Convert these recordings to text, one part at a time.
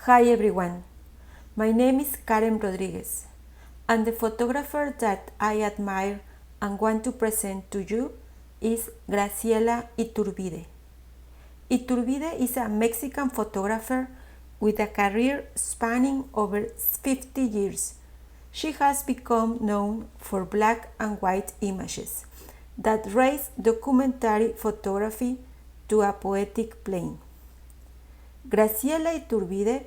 Hi everyone, my name is Karen Rodriguez, and the photographer that I admire and want to present to you is Graciela Iturbide. Iturbide is a Mexican photographer with a career spanning over 50 years. She has become known for black and white images that raise documentary photography to a poetic plane. Graciela Iturbide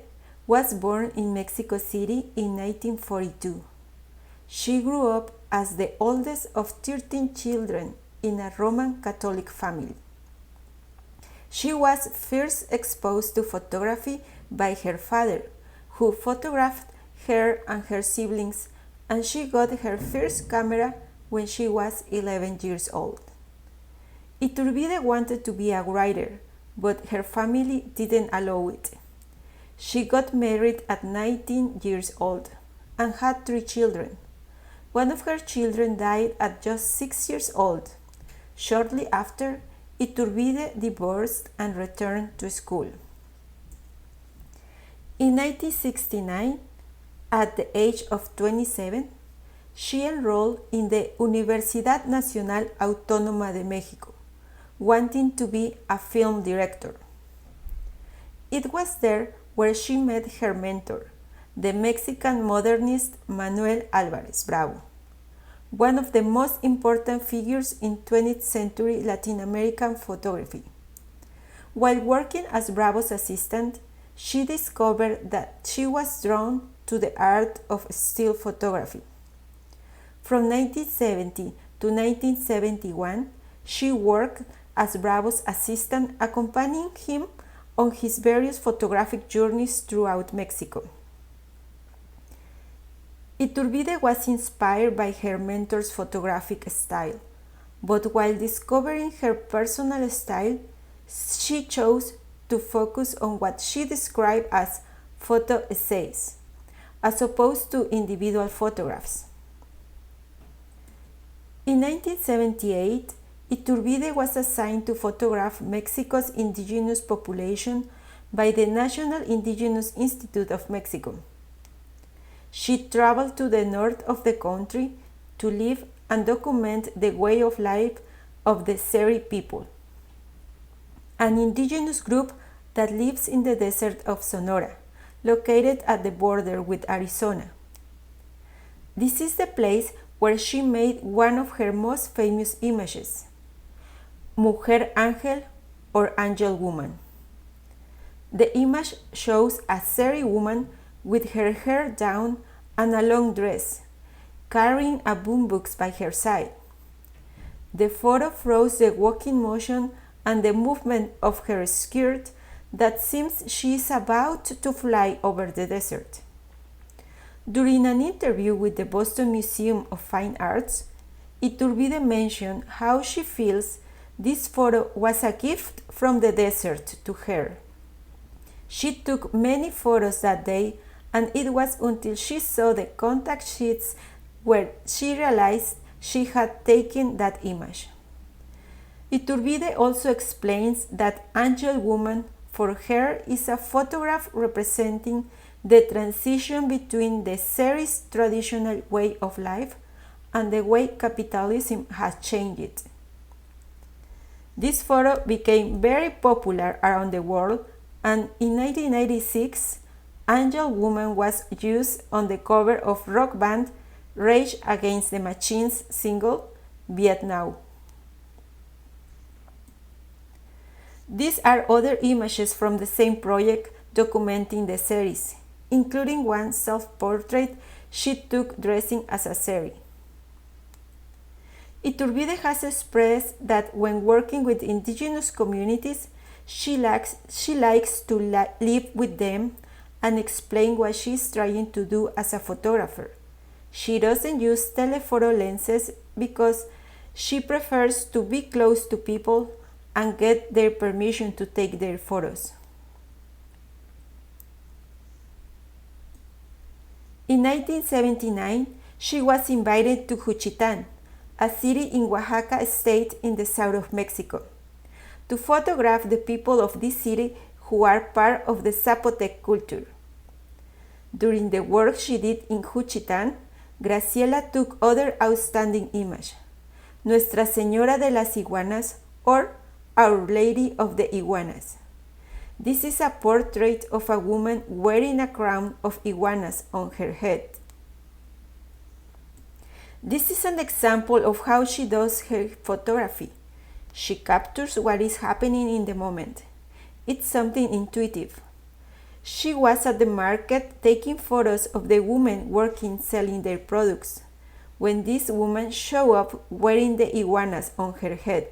was born in Mexico City in 1942. She grew up as the oldest of 13 children in a Roman Catholic family. She was first exposed to photography by her father, who photographed her and her siblings, and she got her first camera when she was 11 years old. Iturbide wanted to be a writer, but her family didn't allow it. She got married at 19 years old and had 3 children. One of her children died at just 6 years old. Shortly after, Iturbide divorced and returned to school. In 1969, at the age of 27, she enrolled in the Universidad Nacional Autónoma de México, wanting to be a film director. It was there where she met her mentor, the Mexican modernist Manuel Álvarez Bravo, one of the most important figures in 20th century Latin American photography. While working as Bravo's assistant, she discovered that she was drawn to the art of still photography. From 1970 to 1971, she worked as Bravo's assistant, accompanying him on his various photographic journeys throughout Mexico. Iturbide was inspired by her mentor's photographic style, but while discovering her personal style, she chose to focus on what she described as photo essays, as opposed to individual photographs. In 1978, Iturbide was assigned to photograph Mexico's indigenous population by the National Indigenous Institute of Mexico. She traveled to the north of the country to live and document the way of life of the Seri people, an indigenous group that lives in the desert of Sonora, located at the border with Arizona. This is the place where she made one of her most famous images, Mujer Ángel, or Angel Woman. The image shows a Seri woman with her hair down and a long dress, carrying a boombox by her side. The photo froze the walking motion and the movement of her skirt that seems she is about to fly over the desert. During an interview with the Boston Museum of Fine Arts, Iturbide mentioned how she feels this photo was a gift from the desert to her. She took many photos that day, and it was until she saw the contact sheets where she realized she had taken that image. Iturbide also explains that Angel Woman for her is a photograph representing the transition between the Seri's traditional way of life and the way capitalism has changed it. This photo became very popular around the world, and in 1996, Angel Woman was used on the cover of rock band Rage Against the Machine's single, Vietnam. These are other images from the same project documenting the series, including one self-portrait she took dressing as a Seri. Iturbide has expressed that when working with indigenous communities, she likes to live with them and explain what she is trying to do as a photographer. She doesn't use telephoto lenses because she prefers to be close to people and get their permission to take their photos. In 1979, she was invited to Juchitán, a city in Oaxaca state in the south of Mexico, to photograph the people of this city who are part of the Zapotec culture. During the work she did in Juchitán, Graciela took other outstanding images: Nuestra Señora de las Iguanas or Our Lady of the Iguanas. This is a portrait of a woman wearing a crown of iguanas on her head. This is an example of how she does her photography. She captures what is happening in the moment. It's something intuitive. She was at the market taking photos of the women working selling their products, when this woman showed up wearing the iguanas on her head,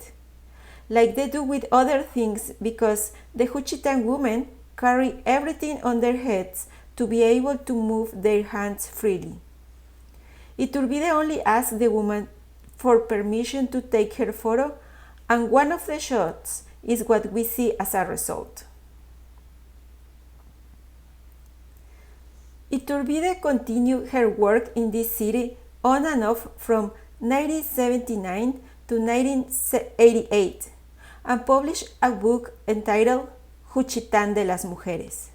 like they do with other things, because the Juchitán women carry everything on their heads to be able to move their hands freely. Iturbide only asked the woman for permission to take her photo, and one of the shots is what we see as a result. Iturbide continued her work in this city on and off from 1979 to 1988 and published a book entitled Juchitán de las Mujeres.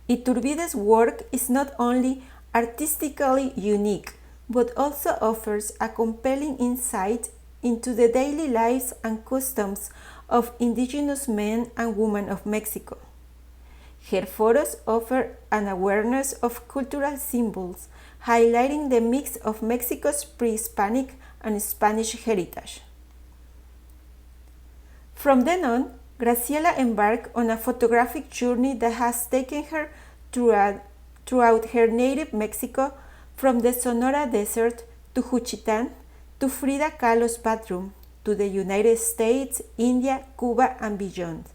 Iturbide's work is not only artistically unique, but also offers a compelling insight into the daily lives and customs of indigenous men and women of Mexico. Her photos offer an awareness of cultural symbols, highlighting the mix of Mexico's pre-Hispanic and Spanish heritage. From then on, Graciela embarked on a photographic journey that has taken her throughout her native Mexico, from the Sonora Desert to Juchitán, to Frida Kahlo's bathroom, to the United States, India, Cuba, and beyond.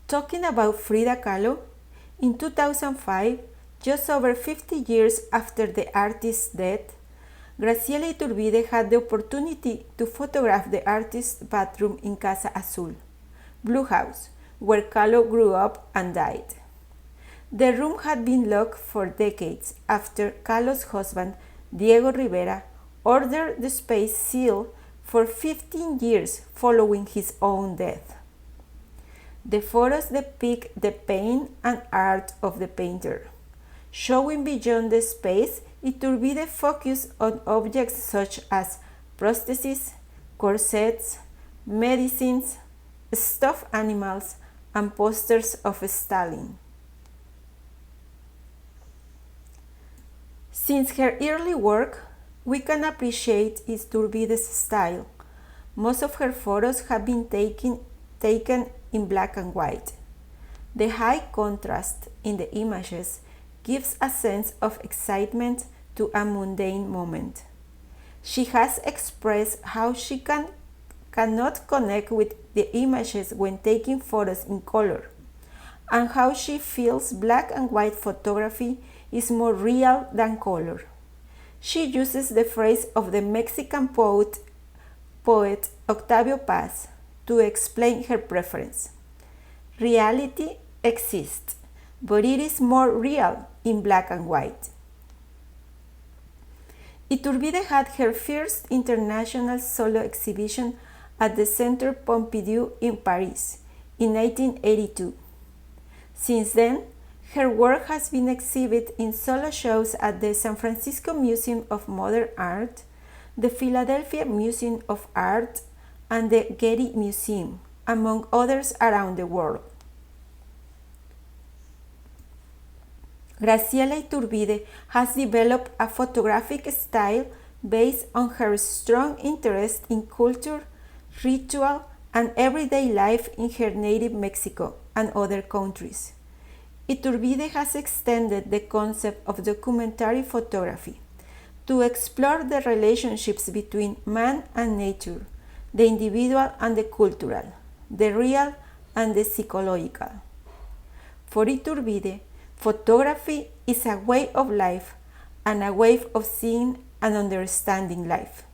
Talking about Frida Kahlo, in 2005, just over 50 years after the artist's death, Graciela Iturbide had the opportunity to photograph the artist's bathroom in Casa Azul, Blue House, where Kahlo grew up and died. The room had been locked for decades after Kahlo's husband, Diego Rivera, ordered the space sealed for 15 years following his own death. The photos depict the pain and art of the painter. Showing beyond the space, Iturbide focused on objects such as prostheses, corsets, medicines, stuffed animals, and posters of Stalin. Since her early work, we can appreciate Iturbide's style. Most of her photos have been taken in black and white. The high contrast in the images gives a sense of excitement to a mundane moment. She has expressed how she cannot connect with the images when taking photos in color, and how she feels black and white photography is more real than color. She uses the phrase of the Mexican poet Octavio Paz to explain her preference. Reality exists, but it is more real in black and white. Iturbide had her first international solo exhibition at the Centre Pompidou in Paris in 1982. Since then, her work has been exhibited in solo shows at the San Francisco Museum of Modern Art, the Philadelphia Museum of Art, and the Getty Museum, among others around the world. Graciela Iturbide has developed a photographic style based on her strong interest in culture, ritual, and everyday life in her native Mexico and other countries. Iturbide has extended the concept of documentary photography to explore the relationships between man and nature, the individual and the cultural, the real and the psychological. For Iturbide, photography is a way of life and a way of seeing and understanding life.